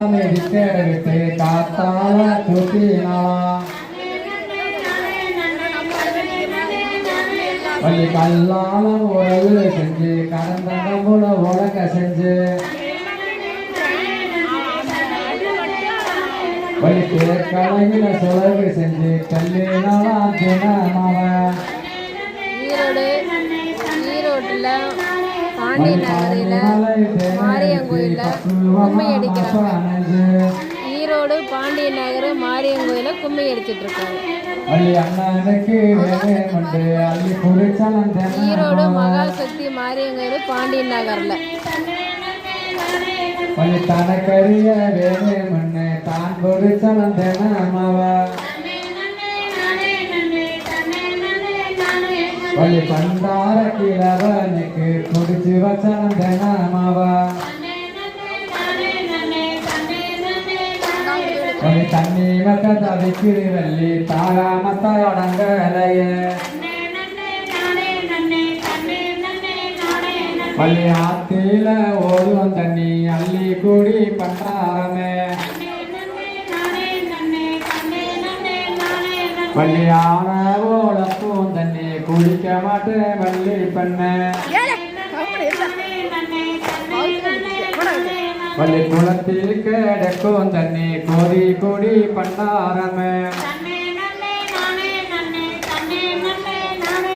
விட்டு காத்தால தூக்கினாலாம் வள்ளி கல்லால உறவு செஞ்சு கடந்தடம்புல உலக செஞ்சு வள்ளி தேக்கலையில சுழகு செஞ்சு கல்லினாலாம் தினமாவன் ஈரோட்டுல பாண்டி நகரில மாரியங்கோயில கும்மி அடிக்கிறாங்க. ஈரோடு பாண்டிய நகர் மாரியங்கோயில கும்மி அடிச்சிட்டு இருக்காங்க. ஈரோடு மகாசக்தி மாரியங்கோயில பாண்டிய நகர்ல தனக்கரிய வேலை மண்ணு தான் பொறிச்சலம் தினமாவா வள்ளி பண்டார கிழவனுக்கு குடிச்சு வச்சனம் தினமாவா வள்ளி தண்ணி மக்க தவிக்கிற வள்ளி தாராமத்தோடங்கலைய வள்ளி ஆத்தில ஓடுவோம் தண்ணி அள்ளி கூடி பண்றாரமே வள்ளி ஆன ஓடப்பும் தண்ணி குடிக்க மாட்டேன் வள்ளி பண்ண வள்ளி குளத்தில் கிடக்கும் தண்ணி கோரி கூடி பண்டாரமே